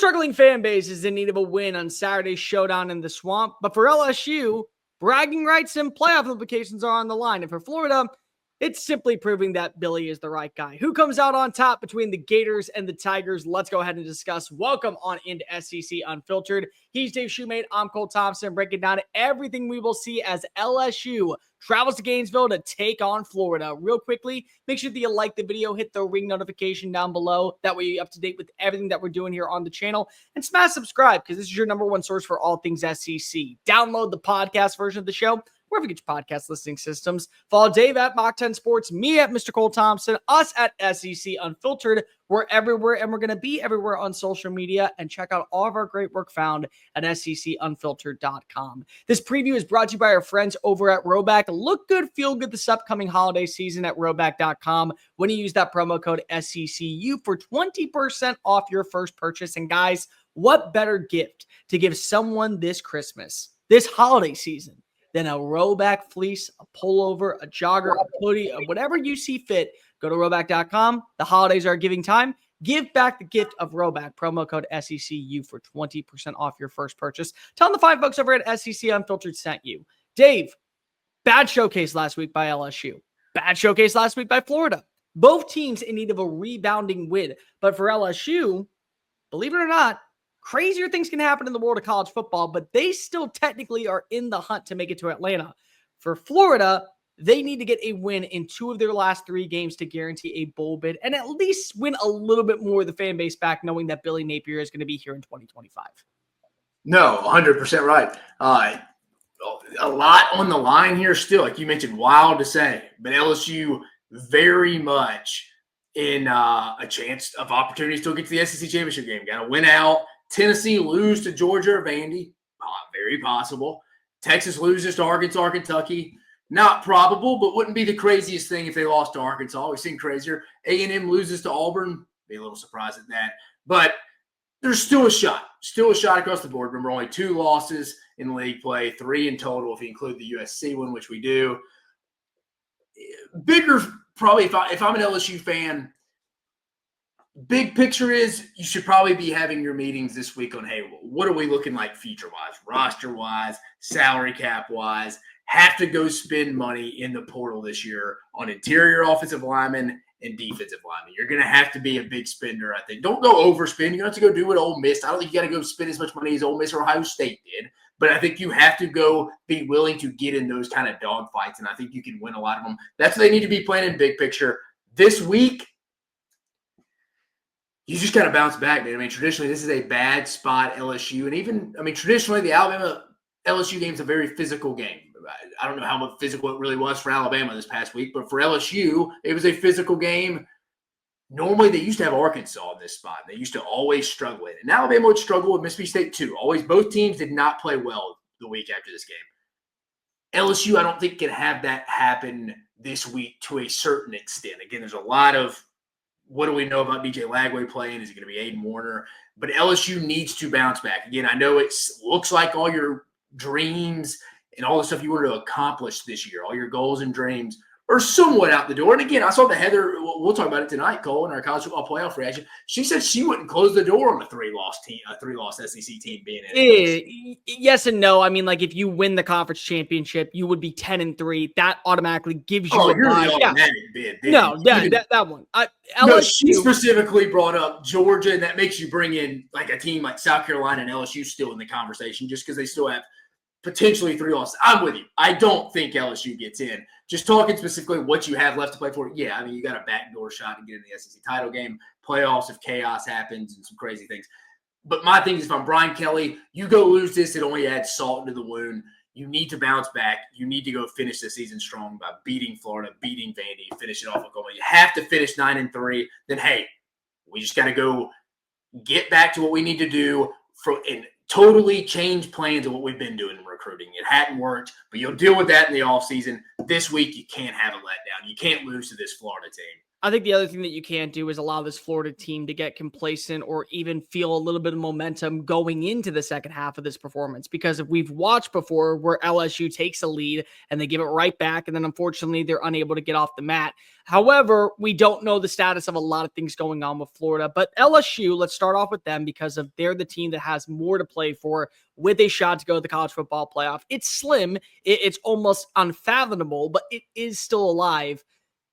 struggling fan base is in need of a win on Saturday's showdown in the Swamp, but for LSU, bragging rights and playoff implications are on the line. And for Florida, it's simply proving that Billy is the right guy. Who comes out on top between the Gators and the Tigers? Let's go ahead and discuss. Welcome on into SEC Unfiltered. He's Dave Shumate. I'm Cole Thompson, breaking down everything we will see as LSU travels to Gainesville to take on Florida. Real quickly, make sure that you like the video, hit the ring notification down below. That way you're up to date with everything that we're doing here on the channel. And smash subscribe because this is your number one source for all things SEC. Download the podcast version of the show wherever you get your podcast listening systems. Follow Dave at Mach 10 Sports, me at Mr. Cole Thompson, us at SEC Unfiltered. We're everywhere, and we're going to be everywhere on social media. And check out all of our great work found at secunfiltered.com. This preview is brought to you by our friends over at RHOBACK. Look good, feel good this upcoming holiday season at RHOBACK.com when you use that promo code SECU for 20% off your first purchase. And guys, what better gift to give someone this Christmas, this holiday season, than a RHOBACK fleece, a pullover, a jogger, a hoodie, whatever you see fit. Go to RHOBACK.com. The holidays are giving time. Give back the gift of RHOBACK. Promo code SECU for 20% off your first purchase. Tell them the fine folks over at SEC Unfiltered sent you. Dave, bad showcase last week by LSU. Bad showcase last week by Florida. Both teams in need of a rebounding win. But for LSU, believe it or not, crazier things can happen in the world of college football, but they still technically are in the hunt to make it to Atlanta. For Florida, they need to get a win in 2 of their last 3 games to guarantee a bowl bid and at least win a little bit more of the fan base back, knowing that Billy Napier is going to be here in 2025. No, 100% right. A lot on the line here still, like you mentioned, wild to say, but LSU very much in a chance of opportunity to still get to the SEC championship game. Got to win out. Tennessee lose to Georgia or Vandy, very possible. Texas loses to Arkansas, Kentucky, not probable, but wouldn't be the craziest thing if they lost to Arkansas. We've seen crazier. A&M loses to Auburn, be a little surprised at that. But there's still a shot across the board. Remember, only 2 losses in league play, 3 in total if you include the USC one, which we do. Bigger, probably, if I'm an LSU fan, big picture is you should probably be having your meetings this week on, hey, what are we looking like future-wise, roster-wise, salary cap-wise? Have to go spend money in the portal this year on interior offensive linemen and defensive linemen. You're going to have to be a big spender, I think. Don't go overspend. You don't have to go do what Ole Miss. I don't think you got to go spend as much money as Ole Miss or Ohio State did. But I think you have to go be willing to get in those kind of dog fights, and I think you can win a lot of them. That's what they need to be planning big picture. This week, you just got to bounce back, man. I mean, traditionally, this is a bad spot, LSU. And even, I mean, traditionally, the Alabama-LSU game is a very physical game. I don't know how much physical it really was for Alabama this past week, but for LSU, it was a physical game. Normally, they used to have Arkansas in this spot. They used to always struggle with it. And Alabama would struggle with Mississippi State, too. Always, both teams did not play well the week after this game. LSU, I don't think, can have that happen this week to a certain extent. Again, there's a lot of what do we know about DJ Lagway playing? Is it going to be Aiden Warner? But LSU needs to bounce back. Again, I know it looks like all your dreams and all the stuff you wanted to accomplish this year, all your goals and dreams are somewhat out the door. And again, I saw the Heather, we'll talk about it tonight, Cole, in our college football playoff reaction. She said she wouldn't close the door on a 3-loss team, a 3-loss SEC team being in it. Yes and no. I mean, like if you win the conference championship, you would be 10-3. That automatically gives you a bye. Bid. No, that one. No, she specifically brought up Georgia, and that makes you bring in like a team like South Carolina and LSU still in the conversation just because they still have potentially 3 losses. I'm with you. I don't think LSU gets in. Just talking specifically what you have left to play for. Yeah, I mean, you got a backdoor shot to get in the SEC title game, playoffs if chaos happens and some crazy things. But my thing is, if I'm Brian Kelly, you go lose this, it only adds salt into the wound. You need to bounce back. You need to go finish the season strong by beating Florida, beating Vandy, finish it off with Oklahoma. You have to finish 9-3. Then, hey, we just got to go get back to what we need to do and totally change plans of what we've been doing in recruiting. It hadn't worked, but you'll deal with that in the offseason. This week, you can't have a letdown. You can't lose to this Florida team. I think the other thing that you can't do is allow this Florida team to get complacent or even feel a little bit of momentum going into the second half of this performance. Because if we've watched before where LSU takes a lead and they give it right back, and then unfortunately they're unable to get off the mat. However, we don't know the status of a lot of things going on with Florida. But LSU, let's start off with them because they're the team that has more to play for with a shot to go to the college football playoff. It's slim. It's almost unfathomable, but it is still alive.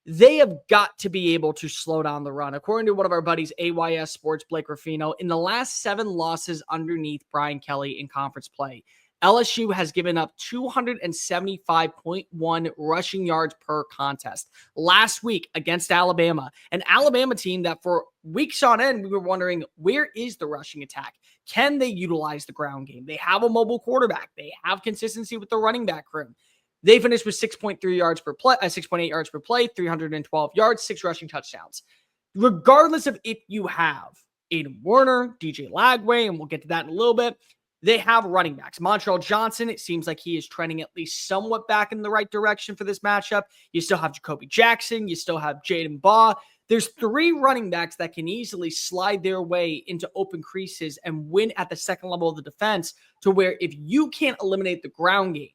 They have got to be able to slow down the run. According to one of our buddies, AYS Sports, Blake Ruffino, in the last 7 losses underneath Brian Kelly in conference play, LSU has given up 275.1 rushing yards per contest. Last week against Alabama, an Alabama team that for weeks on end, we were wondering, where is the rushing attack? Can they utilize the ground game? They have a mobile quarterback. They have consistency with the running back room. They finished with 6.3 yards per play, 6.8 yards per play, 312 yards, 6 rushing touchdowns. Regardless of if you have Aiden Warner, DJ Lagway, and we'll get to that in a little bit, they have running backs. Montreal Johnson, it seems like he is trending at least somewhat back in the right direction for this matchup. You still have Jacoby Jackson. You still have Jaden Baugh. There's 3 running backs that can easily slide their way into open creases and win at the second level of the defense, to where if you can't eliminate the ground game,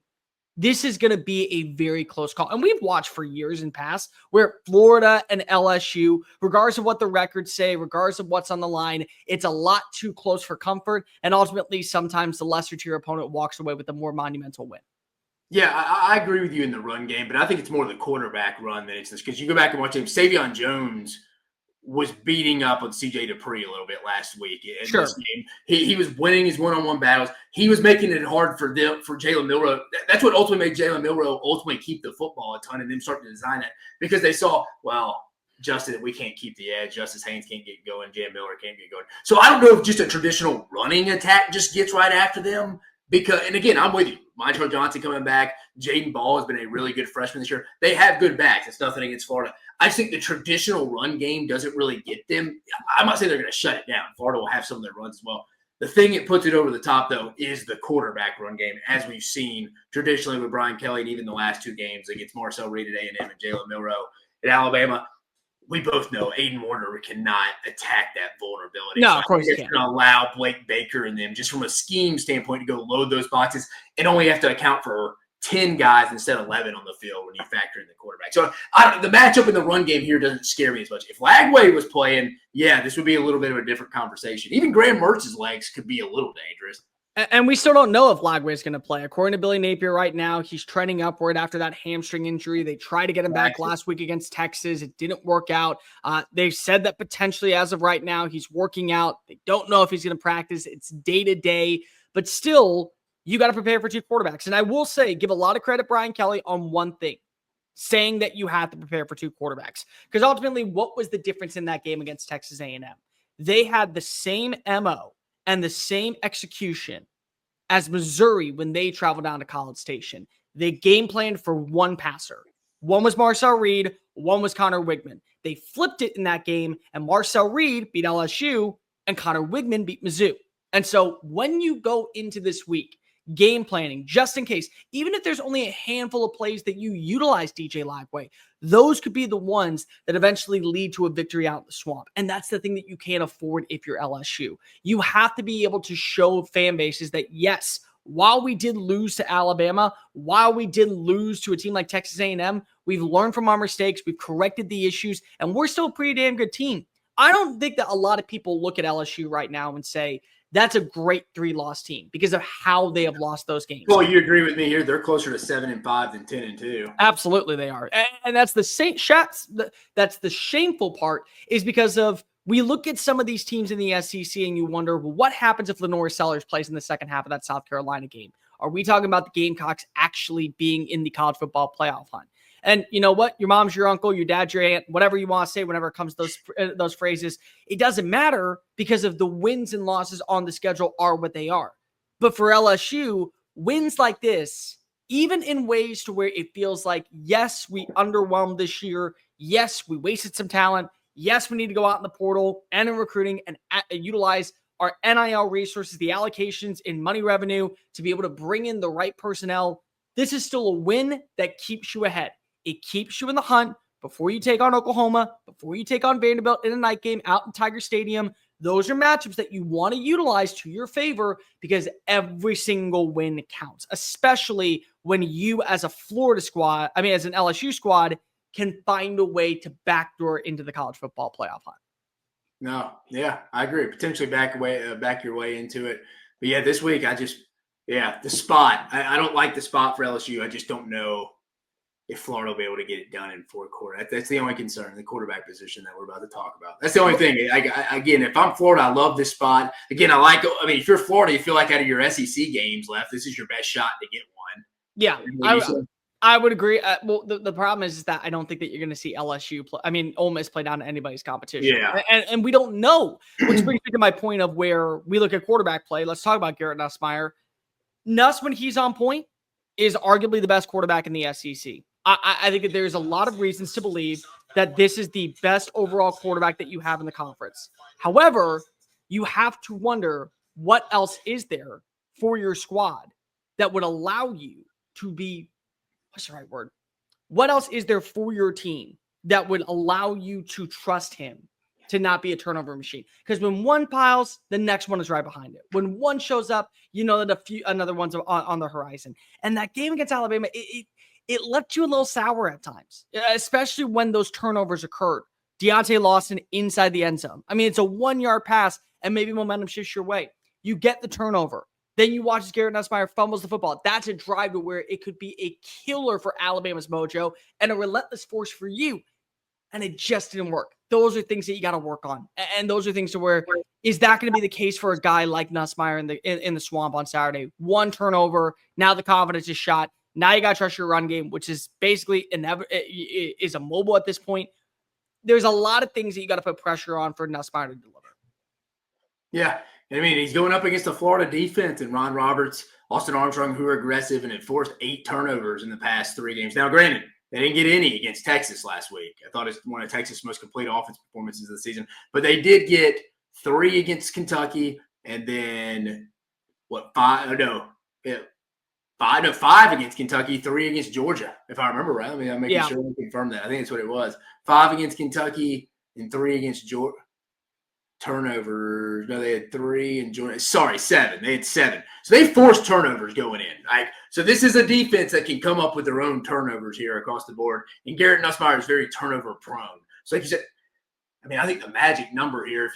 this is going to be a very close call. And we've watched for years in past where Florida and LSU, regardless of what the records say, regardless of what's on the line, it's a lot too close for comfort. And ultimately, sometimes the lesser tier opponent walks away with a more monumental win. Yeah, I agree with you in the run game, but I think it's more the quarterback run than it's this. Because you go back and watch him, Savion Jones was beating up on CJ Dupree a little bit last week in this game. He was winning his one-on-one battles. He was making it hard for Jalen Milroe. That's what ultimately made Jalen Milroe ultimately keep the football a ton and them start to design it, because they saw, well, Justin, we can't keep the edge. Justice Haynes can't get going. Jam Miller can't get going. So I don't know if just a traditional running attack just gets right after them. Because, and again, I'm with you. Montreal Johnson coming back. Jaden Ball has been a really good freshman this year. They have good backs. It's nothing against Florida. I just think the traditional run game doesn't really get them. I'm not saying they're going to shut it down. Florida will have some of their runs as well. The thing that puts it over the top, though, is the quarterback run game, as we've seen traditionally with Brian Kelly and even the last 2 games against Marcel Reed at A&M and Jalen Milroe at Alabama. We both know Aiden Warner cannot attack that vulnerability. No, of course he can't. It's going to allow Blake Baker and them, just from a scheme standpoint, to go load those boxes and only have to account for 10 guys instead of 11 on the field when you factor in the quarterback. So the matchup in the run game here doesn't scare me as much. If Lagway was playing, yeah, this would be a little bit of a different conversation. Even Graham Mertz's legs could be a little dangerous. And we still don't know if Lagway is going to play. According to Billy Napier right now, he's trending upward after that hamstring injury. They tried to get him back last week against Texas. It didn't work out. They've said that potentially as of right now, he's working out. They don't know if he's going to practice. It's day to day, but still, you got to prepare for 2 quarterbacks. And I will say, give a lot of credit Brian Kelly on one thing, saying that you have to prepare for 2 quarterbacks. Because ultimately, what was the difference in that game against Texas A&M? They had the same MO and the same execution as Missouri when they traveled down to College Station. They game planned for 1 passer. One was Marcel Reed, one was Connor Wigman. They flipped it in that game, and Marcel Reed beat LSU, and Connor Wigman beat Mizzou. And so when you go into this week, game planning, just in case, even if there's only a handful of plays that you utilize DJ Lagway, those could be the ones that eventually lead to a victory out in the swamp. And that's the thing that you can't afford if you're LSU. You have to be able to show fan bases that, yes, while we did lose to Alabama, while we did lose to a team like Texas A&M, we've learned from our mistakes, we've corrected the issues, and we're still a pretty damn good team. I don't think that a lot of people look at LSU right now and say, that's a great 3-loss team because of how they have lost those games. Well, you agree with me here. They're closer to 7-5 than 10-2. Absolutely, they are. And that's the same shots. That's the shameful part, is because of, we look at some of these teams in the SEC and you wonder, well, what happens if Lenore Sellers plays in the second half of that South Carolina game? Are we talking about the Gamecocks actually being in the college football playoff hunt? And you know what? Your mom's your uncle, your dad's your aunt, whatever you want to say whenever it comes to those phrases. It doesn't matter because of the wins and losses on the schedule are what they are. But for LSU, wins like this, even in ways to where it feels like, yes, we underwhelmed this year. Yes, we wasted some talent. Yes, we need to go out in the portal and in recruiting and utilize our NIL resources, the allocations in money revenue to be able to bring in the right personnel. This is still a win that keeps you ahead. It keeps you in the hunt before you take on Oklahoma, before you take on Vanderbilt in a night game out in Tiger Stadium. Those are matchups that you want to utilize to your favor because every single win counts, especially when you as a Florida squad, as an LSU squad, can find a way to backdoor into the college football playoff hunt. No, yeah, I agree. Potentially back your way into it. But yeah, this week the spot. I don't like the spot for LSU. I just don't know if Florida will be able to get it done in fourth quarter. That's the only concern, the quarterback position that we're about to talk about. That's the only thing. Again, if I'm Florida, I love this spot. Again, if you're Florida, you feel like out of your SEC games left, this is your best shot to get one. Yeah, I would agree. Well, the problem is that I don't think that you're going to see LSU play. Ole Miss play down to anybody's competition. Yeah. And we don't know, which brings me to my point of where we look at quarterback play. Let's talk about Garrett Nussmeier. Nuss, when he's on point, is arguably the best quarterback in the SEC. I think that there's a lot of reasons to believe that this is the best overall quarterback that you have in the conference. However, you have to wonder what else is there for your squad that would allow you to be, what's the right word? What else is there for your team that would allow you to trust him to not be a turnover machine? Because when one piles, the next one is right behind it. When one shows up, you know that another one's on the horizon. And that game against Alabama, it left you a little sour at times, especially when those turnovers occurred. Deontay Lawson inside the end zone. It's a 1-yard pass and maybe momentum shifts your way. You get the turnover. Then you watch Garrett Nussmeier fumbles the football. That's a drive to where it could be a killer for Alabama's mojo and a relentless force for you. And it just didn't work. Those are things that you got to work on. And those are things to where, is that going to be the case for a guy like Nussmeier in the swamp on Saturday? One turnover. Now the confidence is shot. Now you got to trust your run game, which is basically is immobile at this point. There's a lot of things that you got to put pressure on for Nussmeier to deliver. Yeah. He's going up against the Florida defense and Ron Roberts, Austin Armstrong, who are aggressive and enforced 8 turnovers in the past 3 games. Now, granted, they didn't get any against Texas last week. I thought it's one of Texas' most complete offense performances of the season. But they did get 3 against Kentucky and then, 5 against Kentucky, 3 against Georgia, if I remember right. I'm making sure we confirm that. I think that's what it was. 5 against Kentucky and 3 against Georgia. Turnovers. No, they had 3 and Georgia. Sorry, 7. They had 7. So they forced turnovers going in. So this is a defense that can come up with their own turnovers here across the board. And Garrett Nussmeier is very turnover prone. So like you said, I think the magic number here,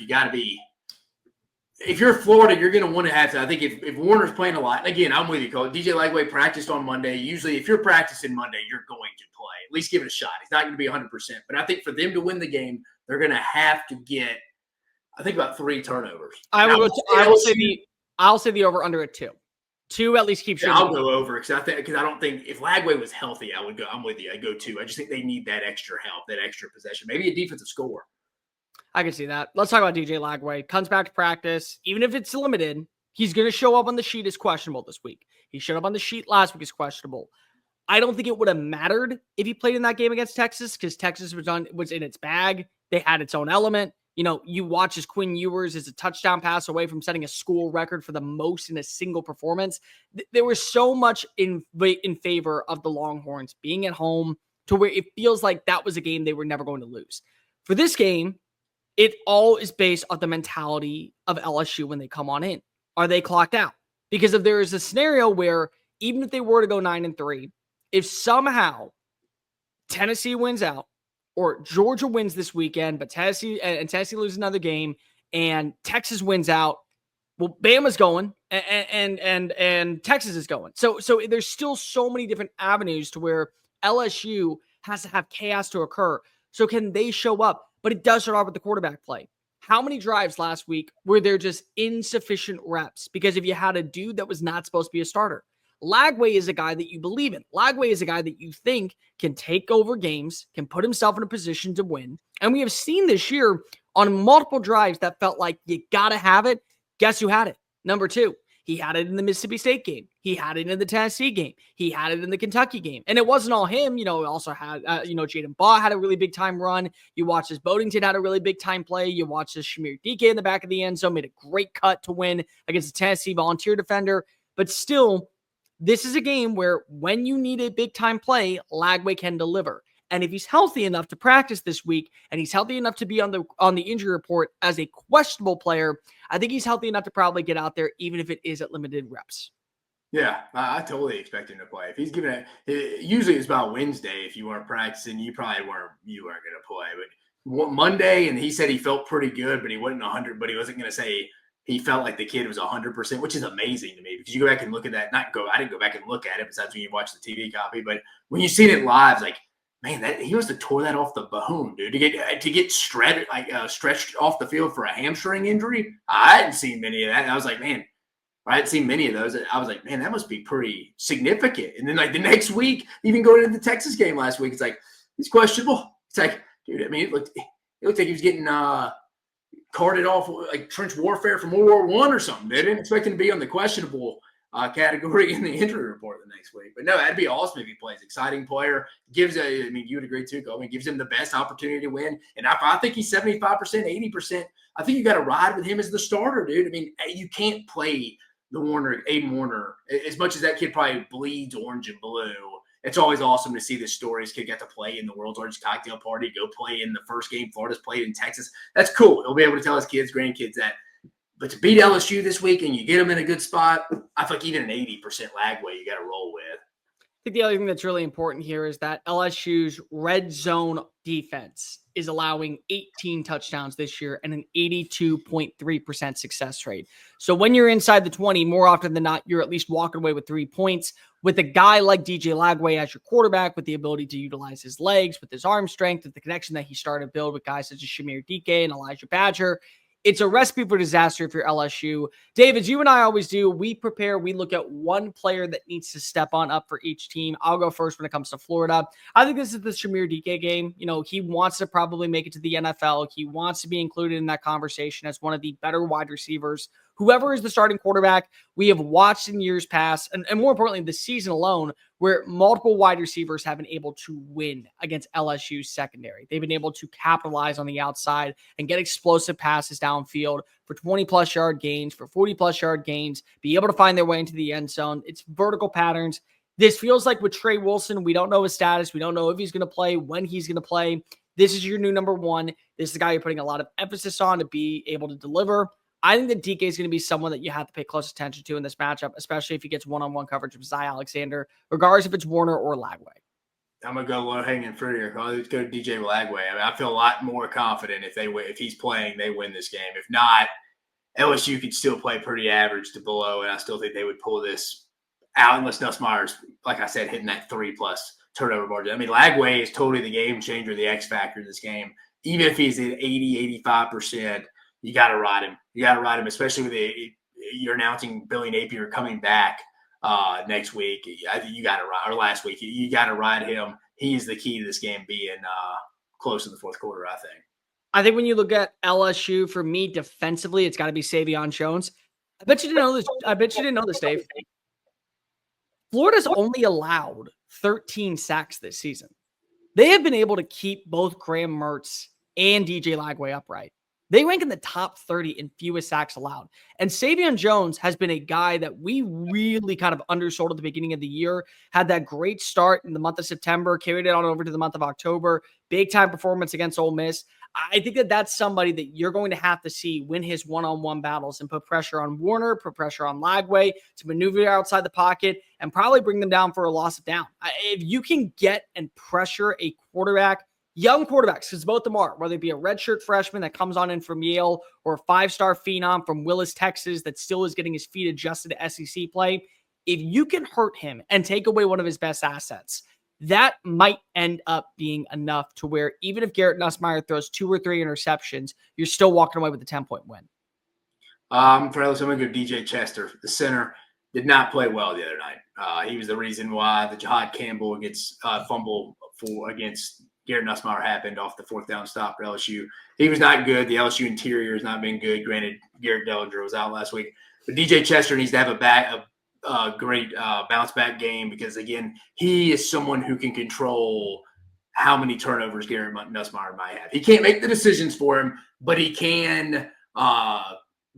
if you're Florida, you're going to want to have to. I think if Warner's playing a lot, and again, I'm with you, Cole. DJ Lagway practiced on Monday. Usually, if you're practicing Monday, you're going to play. At least give it a shot. He's not going to be 100%. But I think for them to win the game, they're going to have to get, I think, about 3 turnovers. I'll say the over under at 2. 2 at least keeps you. I'll go over because I don't think if Lagway was healthy, I would go. I'm with you. I go 2. I just think they need that extra help, that extra possession, maybe a defensive score. I can see that. Let's talk about DJ Lagway. Comes back to practice. Even if it's limited, he's going to show up on the sheet as questionable this week. He showed up on the sheet last week as questionable. I don't think it would have mattered if he played in that game against Texas because Texas was in its bag. They had its own element. You watch as Quinn Ewers is a touchdown pass away from setting a school record for the most in a single performance. There was so much in favor of the Longhorns being at home to where it feels like that was a game they were never going to lose. For this game, it all is based on the mentality of LSU when they come on in. Are they clocked out? Because if there is a scenario where even if they were to go 9-3, if somehow Tennessee wins out or Georgia wins this weekend, but Tennessee loses another game and Texas wins out, well, Bama's going and Texas is going. So there's still so many different avenues to where LSU has to have chaos to occur. So can they show up? But it does start off with the quarterback play. How many drives last week were there just insufficient reps? Because if you had a dude that was not supposed to be a starter, Lagway is a guy that you believe in. Lagway is a guy that you think can take over games, can put himself in a position to win. And we have seen this year on multiple drives that felt like you got to have it. Guess who had it? Number 2. He had it in the Mississippi State game. He had it in the Tennessee game. He had it in the Kentucky game. And it wasn't all him. He also had, Jaden Baugh had a really big time run. You watch this Bodington had a really big time play. You watch this Shamir DK in the back of the end zone, made a great cut to win against the Tennessee Volunteer defender. But still, this is a game where when you need a big time play, Lagway can deliver. And if he's healthy enough to practice this week, and he's healthy enough to be on the injury report as a questionable player, I think he's healthy enough to probably get out there, even if it is at limited reps. Yeah, I totally expect him to play. If he's giving usually it's about Wednesday. If you weren't practicing, you probably weren't going to play. But Monday, and he said he felt pretty good, but he wasn't 100. But he wasn't going to say he felt like the kid was 100%, which is amazing to me because you go back and look at that. I didn't go back and look at it besides when you watch the TV copy. But when you see it live, it's like, man, that he must have tore that off the bone, dude. To get stretched off the field for a hamstring injury. I hadn't seen many of that. And I was like, man. I hadn't seen many of those. I was like, man, that must be pretty significant. And then like the next week, even going into the Texas game last week, it's like, he's questionable. It's like, dude, I mean, it looked like he was getting carted off like trench warfare from World War I or something. They didn't expect him to be on the questionable category in the injury report the next week. But no, that'd be awesome if he plays. Exciting player. You would agree too, Cole. I mean, gives him the best opportunity to win. And I think he's 75%, 80%. I think you got to ride with him as the starter, dude. I mean, you can't play Aiden Warner, as much as that kid probably bleeds orange and blue. It's always awesome to see this story. This kid got to play in the world's largest cocktail party, go play in the first game Florida's played in Texas. That's cool. He'll be able to tell his kids, grandkids that. But to beat LSU this week and you get them in a good spot, I feel like even an 80% Lagway you got to roll with. I think the other thing that's really important here is that LSU's red zone defense is allowing 18 touchdowns this year and an 82.3% success rate. So when you're inside the 20, more often than not, you're at least walking away with 3 points. With a guy like DJ Lagway as your quarterback, with the ability to utilize his legs, with his arm strength, with the connection that he started to build with guys such as Shamir DK and Elijah Badger, it's a recipe for disaster if you're LSU. David, you and I always do. We prepare. We look at one player that needs to step on up for each team. I'll go first when it comes to Florida. I think this is the Shamir DK game. You know, he wants to probably make it to the NFL. He wants to be included in that conversation as one of the better wide receivers. Whoever is the starting quarterback, we have watched in years past, and more importantly, this season alone, where multiple wide receivers have been able to win against LSU's secondary. They've been able to capitalize on the outside and get explosive passes downfield for 20-plus yard gains, for 40-plus yard gains, be able to find their way into the end zone. It's vertical patterns. This feels like with Trey Wilson, we don't know his status. We don't know if he's going to play, when he's going to play. This is your new number one. This is the guy you're putting a lot of emphasis on to be able to deliver. I think that DK is going to be someone that you have to pay close attention to in this matchup, especially if he gets one-on-one coverage with Zy Alexander, regardless if it's Warner or Lagway. I'm going to go low-hanging fruit here. Let's go to DJ Lagway. I mean, I feel a lot more confident if he's playing, they win this game. If not, LSU could still play pretty average to below, and I still think they would pull this out unless Nussmeier's, like I said, hitting that 3+ turnover margin. I mean, Lagway is totally the game changer, the X factor in this game. Even if he's at 80, 85%, you got to ride him. You got to ride him, especially with you're announcing Billy Napier coming back next week. I think you got to ride, or last week. You got to ride him. He's the key to this game being close in the fourth quarter, I think. I think when you look at LSU, for me, defensively, it's got to be Savion Jones. I bet you didn't know this, Dave. Florida's only allowed 13 sacks this season. They have been able to keep both Graham Mertz and DJ Lagway upright. They rank in the top 30 in fewest sacks allowed. And Savion Jones has been a guy that we really kind of undersold at the beginning of the year, had that great start in the month of September, carried it on over to the month of October, big-time performance against Ole Miss. I think that that's somebody that you're going to have to see win his one-on-one battles and put pressure on Warner, put pressure on Lagway to maneuver outside the pocket and probably bring them down for a loss of down. If you can get and pressure a quarterback, young quarterbacks, because both of them are, whether it be a redshirt freshman that comes on in from Yale or a 5-star phenom from Willis, Texas, that still is getting his feet adjusted to SEC play, if you can hurt him and take away one of his best assets, that might end up being enough to where even if Garrett Nussmeier throws 2 or 3 interceptions, you're still walking away with a 10-point win. For LSU, I'm going to go DJ Chester. The center did not play well the other night. He was the reason why the Jahad Campbell gets fumble against Garrett Nussmeier happened off the 4th down stop for LSU. He was not good. The LSU interior has not been good. Granted, Garrett Dellinger was out last week. But DJ Chester needs to have a great bounce-back game because, again, he is someone who can control how many turnovers Garrett Nussmeier might have. He can't make the decisions for him, but he can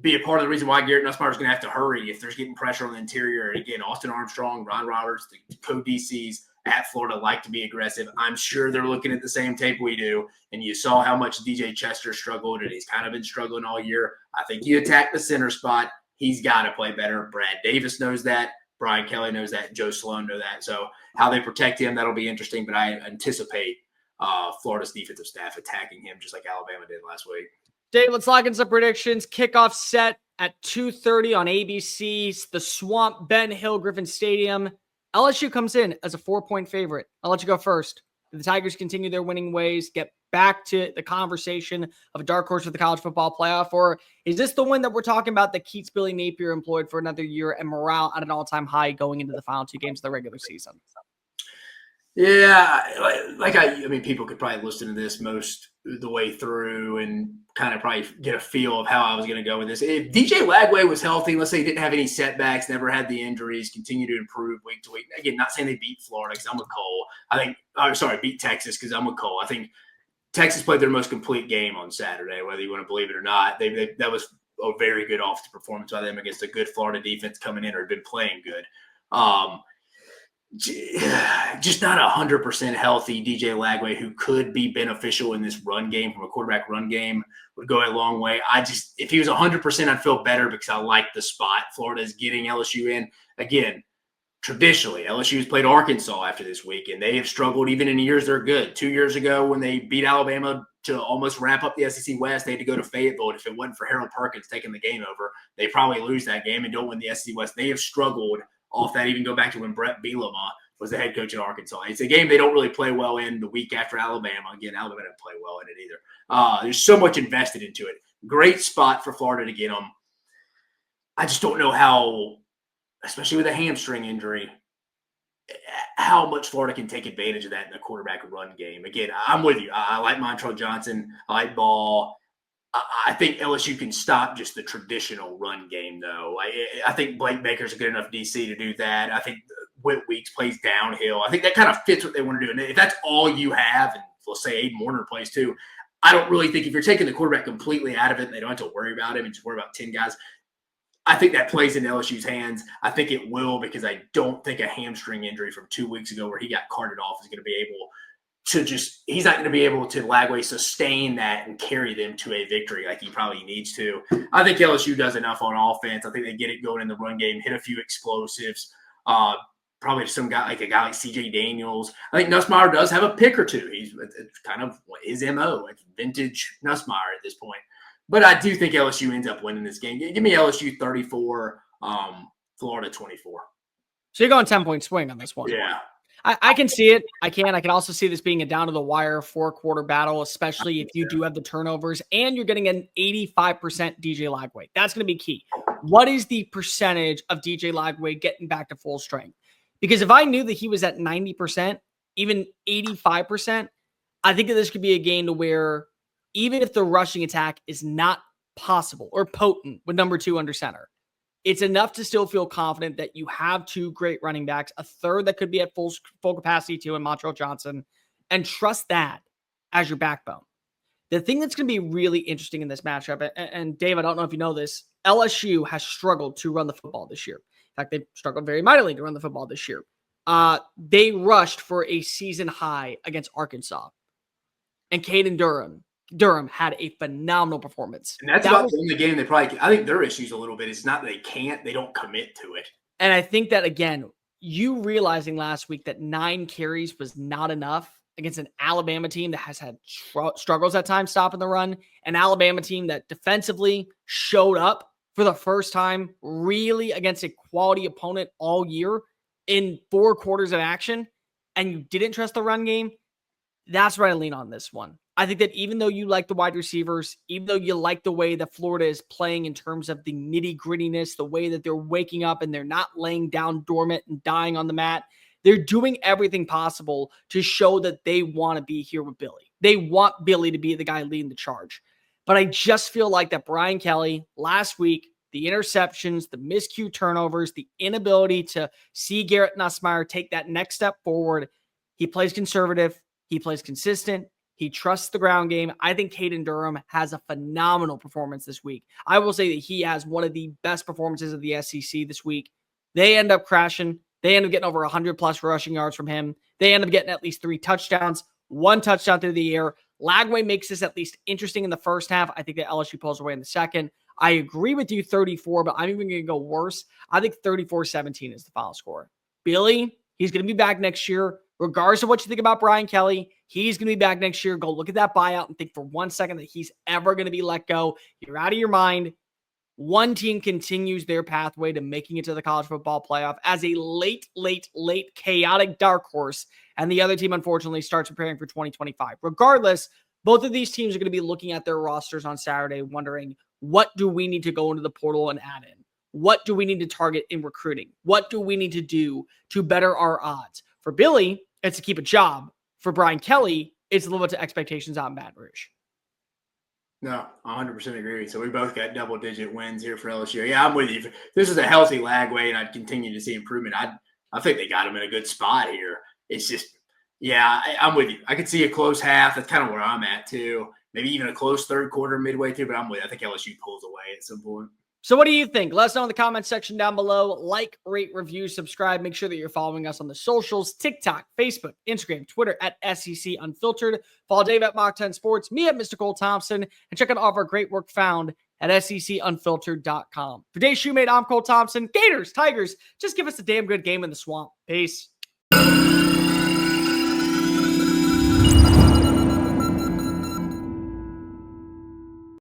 be a part of the reason why Garrett Nussmeier is going to have to hurry if there's getting pressure on the interior. And, again, Austin Armstrong, Ron Roberts, the co-DCs, at Florida like to be aggressive. I'm sure they're looking at the same tape we do, and you saw how much DJ Chester struggled, and he's kind of been struggling all year. I think you attack the center spot. He's got to play better. Brad Davis knows that. Brian Kelly knows that. Joe Sloan knows that. So how they protect him, that'll be interesting, but I anticipate Florida's defensive staff attacking him just like Alabama did last week. Dave, let's lock in some predictions. Kickoff set at 2:30 on ABC. The Swamp, Ben Hill, Griffin Stadium. LSU comes in as a 4-point favorite. I'll let you go first. Do the Tigers continue their winning ways, get back to the conversation of a dark horse for the college football playoff? Or is this the win that we're talking about that keeps Billy Napier employed for another year and morale at an all-time high going into the final 2 games of the regular season? Yeah, I mean, people could probably listen to this most the way through and kind of probably get a feel of how I was going to go with this. If DJ Lagway was healthy, let's say he didn't have any setbacks, never had the injuries, continue to improve week to week. Again, not saying they beat Florida because I'm with Cole. Beat Texas because I'm with Cole. I think Texas played their most complete game on Saturday, whether you want to believe it or not. That was a very good offensive performance by them against a good Florida defense coming in or had been playing good. Just not 100% healthy DJ Lagway, who could be beneficial in this run game from a quarterback run game, would go a long way. If he was 100%, I'd feel better because I like the spot Florida is getting LSU in. Again, traditionally, LSU has played Arkansas after this week, and they have struggled even in years they're good. 2 years ago when they beat Alabama to almost wrap up the SEC West, they had to go to Fayetteville. And if it wasn't for Harold Perkins taking the game over, they probably lose that game and don't win the SEC West. They have struggled off that, even go back to when Brett Bielema was the head coach at Arkansas. It's a game they don't really play well in the week after Alabama. Again, Alabama didn't play well in it either. There's so much invested into it. Great spot for Florida to get them. I just don't know how, especially with a hamstring injury, how much Florida can take advantage of that in the quarterback run game. Again, I'm with you. I like Montrell Johnson. I like Ball. I think LSU can stop just the traditional run game, though. I think Blake Baker's a good enough DC to do that. I think Whit Weeks plays downhill. I think that kind of fits what they want to do. And if that's all you have, and let's say Aiden Warner plays too, I don't really think if you're taking the quarterback completely out of it and they don't have to worry about him and just worry about 10 guys, I think that plays in LSU's hands. I think it will because I don't think a hamstring injury from 2 weeks ago where he got carted off is going to be able to he's not going to be able to Lagway sustain that and carry them to a victory like he probably needs to. I think LSU does enough on offense. I think they get it going in the run game, hit a few explosives, probably a guy like CJ Daniels. I think Nussmeier does have a pick or two. It's kind of his MO. It's vintage Nussmeier at this point. But I do think LSU ends up winning this game. Give me LSU 34, Florida 24. So you're going 10-point swing on this one. Yeah. I can see it. I can also see this being a down-to-the-wire 4-quarter battle, especially if you do have the turnovers and you're getting an 85% DJ Lagway. That's going to be key. What is the percentage of DJ Lagway getting back to full strength? Because if I knew that he was at 90%, even 85%, I think that this could be a game to where even if the rushing attack is not possible or potent with number 2 under center, it's enough to still feel confident that you have 2 great running backs, a third that could be at full capacity too in Montrell Johnson, and trust that as your backbone. The thing that's going to be really interesting in this matchup, and Dave, I don't know if you know this, LSU has struggled to run the football this year. In fact, they've struggled very mightily to run the football this year. They rushed for a season high against Arkansas. And Caden Durham had a phenomenal performance. And that's about the only game they probably – I think their issue's a little bit. It's not that they can't. They don't commit to it. And I think that, again, you realizing last week that 9 carries was not enough against an Alabama team that has had struggles at times stopping the run, an Alabama team that defensively showed up for the first time really against a quality opponent all year in 4 quarters of action, and you didn't trust the run game, that's where I lean on this one. I think that even though you like the wide receivers, even though you like the way that Florida is playing in terms of the nitty-grittiness, the way that they're waking up and they're not laying down dormant and dying on the mat, they're doing everything possible to show that they want to be here with Billy. They want Billy to be the guy leading the charge. But I just feel like that Brian Kelly last week, the interceptions, the miscue turnovers, the inability to see Garrett Nussmeier take that next step forward, he plays conservative, he plays consistent, he trusts the ground game. I think Caden Durham has a phenomenal performance this week. I will say that he has one of the best performances of the SEC this week. They end up crashing. They end up getting over 100 plus rushing yards from him. They end up getting at least 3 touchdowns, 1 touchdown through the air. Lagway makes this at least interesting in the first half. I think that LSU pulls away in the second. I agree with you 34, but I'm even going to go worse. I think 34-17 is the final score. Billy, he's going to be back next year. Regardless of what you think about Brian Kelly, he's going to be back next year. Go look at that buyout and think for 1 second that he's ever going to be let go. You're out of your mind. One team continues their pathway to making it to the college football playoff as a late chaotic dark horse, and the other team, unfortunately, starts preparing for 2025. Regardless, both of these teams are going to be looking at their rosters on Saturday, wondering, what do we need to go into the portal and add in? What do we need to target in recruiting? What do we need to do to better our odds? For Billy, it's to keep a job. For Brian Kelly, it's a little bit to expectations out in Baton Rouge. No, 100% agree. So we both got double-digit wins here for LSU. Yeah, I'm with you. If this is a healthy Lagway, and I'd continue to see improvement, I think they got him in a good spot here. It's just, yeah, I'm with you. I could see a close half. That's kind of where I'm at, too. Maybe even a close third quarter midway through, but I'm with you. I think LSU pulls away at some point. So what do you think? Let us know in the comment section down below. Like, rate, review, subscribe. Make sure that you're following us on the socials, TikTok, Facebook, Instagram, Twitter at SEC Unfiltered. Follow Dave at Mock 10 Sports, me at Mr. Cole Thompson, and check out all of our great work found at SECUnfiltered.com. For today's Shumate, I'm Cole Thompson. Gators, Tigers, just give us a damn good game in the swamp. Peace.